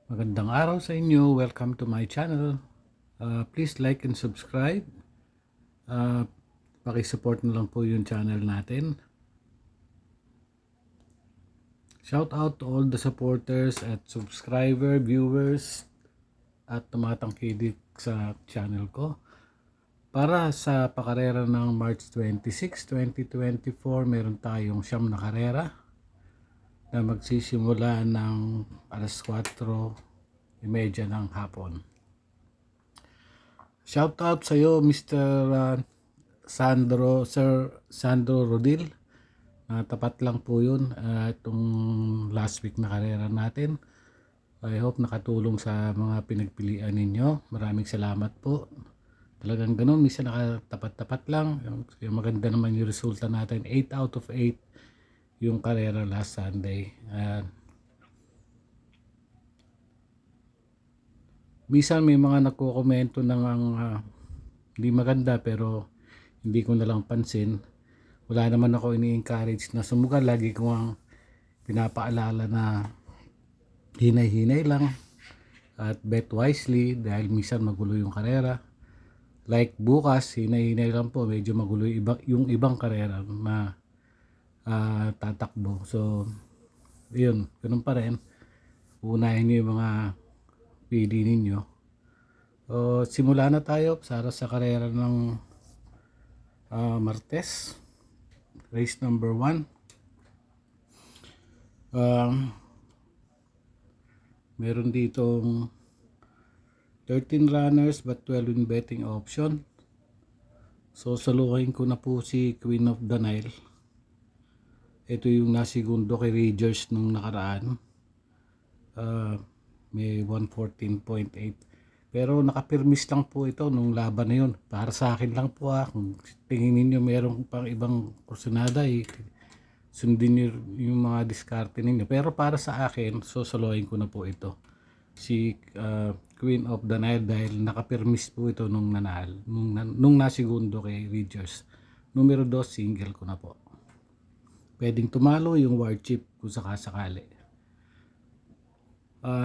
Magandang araw sa inyo. Welcome to my channel. Please like and subscribe. Uh, Pakisupport na lang po yung channel natin. Shout out to all the supporters at subscriber, viewers at tumatangkilik sa channel ko. Para sa pakarera ng March 26, 2024, meron tayong 9 na karera na magsisimula ng alas 4:30 ng hapon. Shout out sa iyo Mr. Sir Sandro Rodil. Tapat lang po yun itong last week na karera natin. I hope nakatulong sa mga pinagpilian ninyo. Maraming salamat po. Talagang ganun, minsan nakatapat-tapat lang. Yung maganda naman yung resulta natin. 8 out of 8 yung karera last Sunday. Minsan may mga nagko-komento ng hindi maganda pero hindi ko na lang pansin. Wala naman ako ini-encourage na sumugal. Lagi ko ang pinapaalala na hinay-hinay lang at bet wisely dahil minsan magulo yung karera. Like bukas, hinay-hinay lang po. Medyo magulo yung ibang karera na tatakbo. So, yun. Ganun pa rin. Unahin nyo yung mga pili ninyo. So, simula na tayo para sa karera ng Martes. Race number 1. Meron ditong 13 runners but 12 in betting option. So saluhin ko na po si Queen of the Nile. Ito yung nasigundo kay Rangers nung nakaraan. May 114.8. Pero nakapirmis lang po ito nung laban na yun. Para sa akin lang po kung tingin ninyo merong pang ibang kursunada sundin nyo yung mga diskarte ninyo. Pero para sa akin, sosolohin ko na po ito. Si Queen of the Nile dahil nakapirmis po ito nung nanal. Nung nasigundo kay Rangers. Numero 2, single ko na po. Pwedeng tumalo yung war chip kung sakasakali.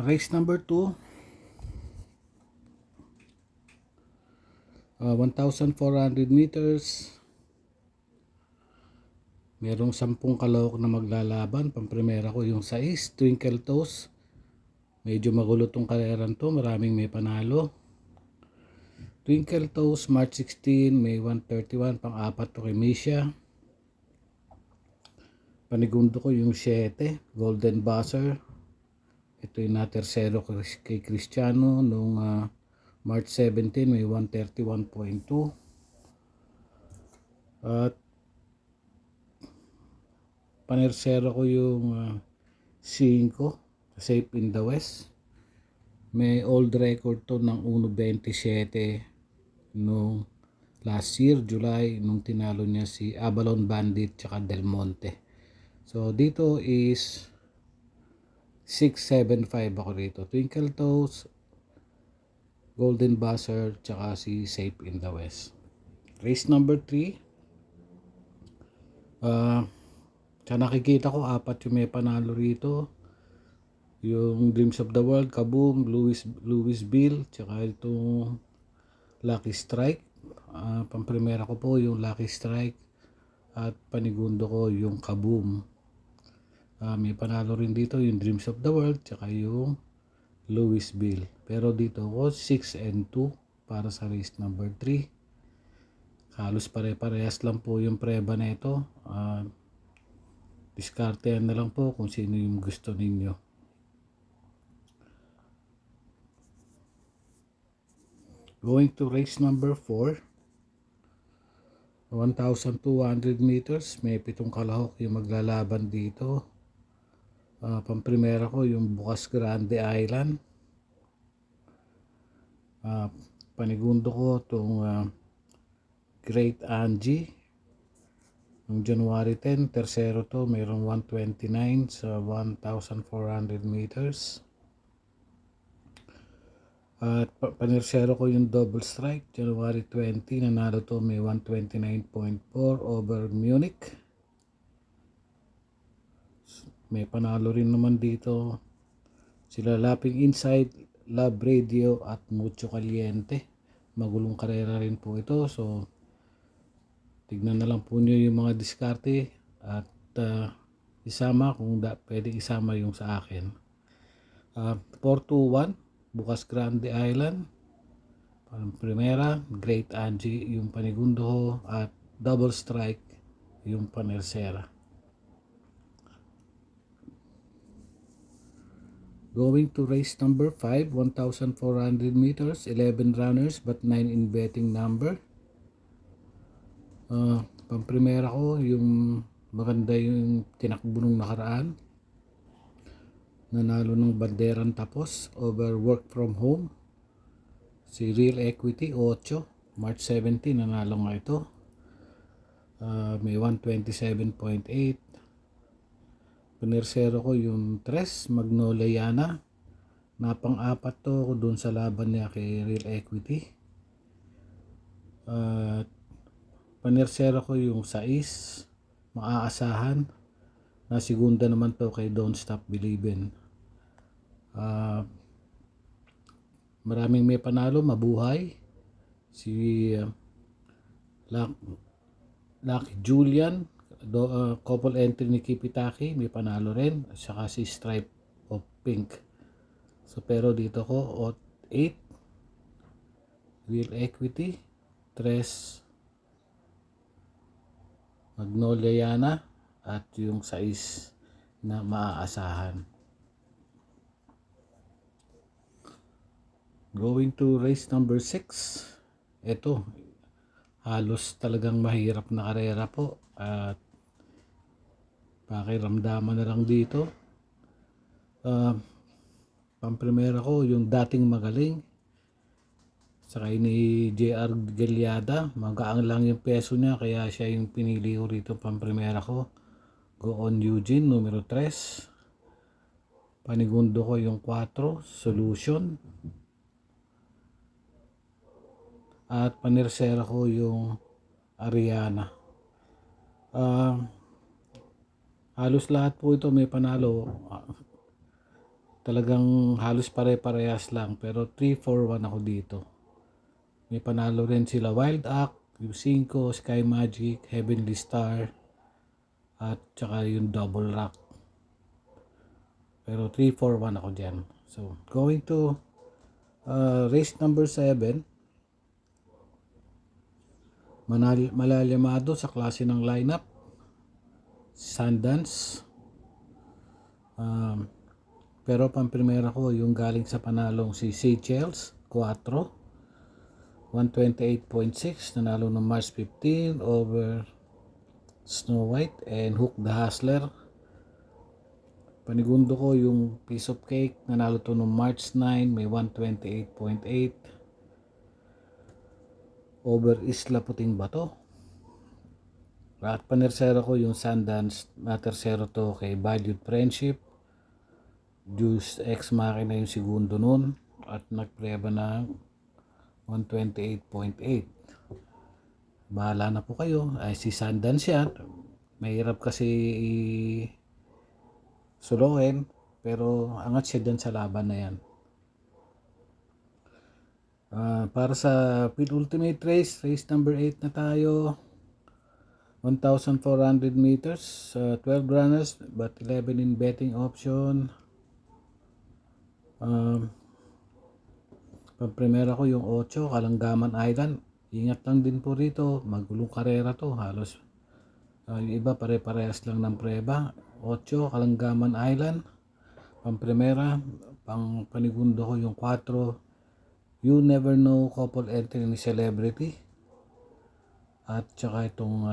Race number 2. 1,400 meters. Merong 10 kalahok na maglalaban. Pamprimera ko yung 6, Twinkle Toes. Medyo magulo tong kareran to. Maraming may panalo. Twinkle Toes, March 16, may 131. Pang-apat to kay Misha. Panigundo ko yung 7, Golden Buzzer. Ito yung na-tercero kay Cristiano nung March 17, may 131.2. At panersero ko yung 5, Safe in the West. May old record to ng 1.27 nung last year, July, nung tinalo niya si Avalon Bandit tsaka Del Monte. So dito is 675 ako rito. Twinkle Toes, Golden Buzzer, tsaka si Safe in the West. Race number 3. Sa nakikita ko, 4 yung may panalo rito. Yung Dreams of the World, Kaboom, Louisville, tsaka itong Lucky Strike. Pamprimera ko po yung Lucky Strike at panigundo ko yung Kaboom. May panalo rin dito yung Dreams of the World, tsaka yung Louisville. Pero dito ko 6 and 2 para sa race number 3. Halos pare-parehas lang po yung preba na ito. Diskartehan na lang po kung sino yung gusto ninyo. Going to race number 4. 1,200 meters. May 7 kalahok yung maglalaban dito. Pamprimera ko yung Bukas Grande Island. Panigundo ko itong Great Angie. Noong January 10, tercero to, mayroong 129 sa 1,400 meters. At panersero ko yung Double Strike, January 20, nanalo to, may 129.4 over Munich. May panalo rin naman dito Sila Lapping Inside, Love Radio at Mucho Caliente. Magulong karera rin po ito. So tignan na lang po nyo yung mga diskarte at isama kung pwede isama yung sa akin. 421 Bukas Grande Island, Primera, Great Angie yung panigundo ko, at Double Strike yung panersera. Going to race number 5, 1,400 meters, 11 runners but 9 in betting number. Pamprimera ko yung maganda yung tinakbo nung nakaraan. Nanalo ng banderang tapos over work from home. Si Real Equity 8, March 17 nanalo nga ito. May 127.8. Pinersero ko yung 3, Magnoliana. Napang-apat to ko dun sa laban niya kay Real Equity. Pinersero ko yung 6, Maaasahan. Na segunda naman to kay Don't Stop Believin'. Maraming may panalo, Mabuhay. Si Lucky Julian, couple entry ni Kipitaki, may panalo rin. At saka si Stripe of Pink. So pero dito ko 8, Real Equity, 3, Magnoliana, at yung 6 na Maaasahan. Going to race number 6. Ito, halos talagang mahirap na karera po. At pakiramdaman na lang dito. Pamprimera ko yung dating magaling. Sakay ni JR Galiada. Magaang lang yung peso niya, kaya siya yung pinili ko rito. Pamprimera ko, Go On Eugene, numero 3. Panigundo ko yung 4, Solution. At panersera ko yung Ariana. Halos lahat po ito may panalo. Talagang halos pare-parehas lang, pero 3-4-1 ako dito. May panalo rin sila Wild Act, yung 5, Sky Magic, Heavenly Star, at saka yung Double Rock. Pero 3-4-1 ako dyan. So going to race number 7. Malalyamado sa klase ng lineup, Sundance. Pero pamprimera ko yung galing sa panalong si Seychelles 4, 128.6, nanalo ng March 15 over Snow White and Hook the Hustler. Panigundo ko yung Piece of Cake, nanalo to ng March 9, may 128.8 over Isla Puting Bato. At panersero ko yung Sundance, na tersero to kay Valued Friendship. Juice X Machina yung segundo nun at nagpreba ng 128.8. Bahala na po kayo. Ay si Sundance yan. Mahirap kasi suluhin, pero angat siya dyan sa laban na yan. Para sa penultimate race, race number 8 na tayo. 1,400 meters, 12 runners but 11 in betting option. Pagprimera ko yung 8, Kalanggaman Island. Ingat lang din po rito, magulong karera to. Halos yung iba pare-parehas lang ng preba. 8, Kalanggaman Island. Pamprimera, pang panigundo ko yung 4, You Never Know, couple entry ni Celebrity. At saka itong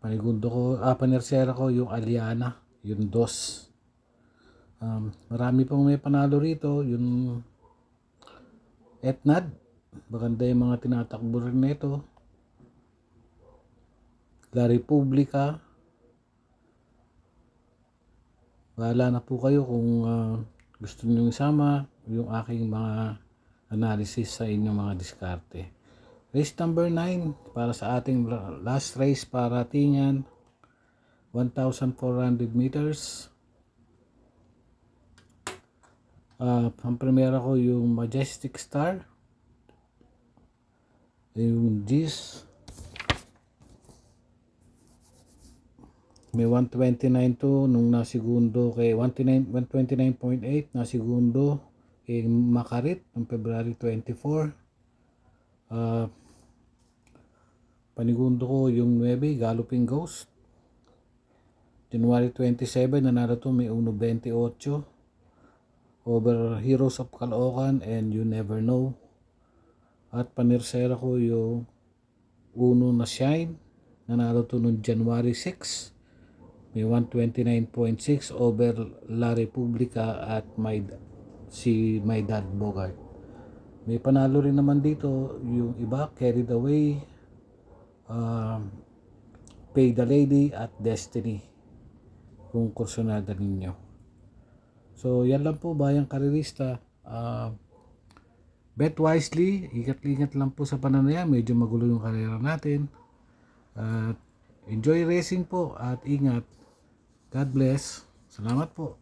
panigundo ko, panersera ko yung Aliana, yung 2. Marami pong may panalo rito, yung Etnad, maganda yung mga tinatakbo rin nito. La Republica, wala na po kayo kung gusto niyo isama yung aking mga analysis sa inyong mga diskarte. Race number 9 para sa ating last race para tingan, 1,400 meters, Ang primera ko yung Majestic Star, yung G's, may 129 to nung nasigundo kay 129.8 nasigundo kay Makarit noong February 24. Panigundo ko yung 9 Galloping Ghost, January 27 nanalo to, may 1.28 over Heroes of Caloocan and You Never Know. At panirsera ko yung uno na Shine, nanalo to noong January 6, may 129.6 over La Republica at My Dad Bogart. May panalo rin naman dito yung iba, Carried Away, Pay the Lady at Destiny, kung kursunada ninyo. So yan lang po bayang karerista. Bet wisely, ingat-ingat lang po sa pananaya, medyo magulo yung karera natin. Enjoy racing po at ingat. God bless. Salamat po.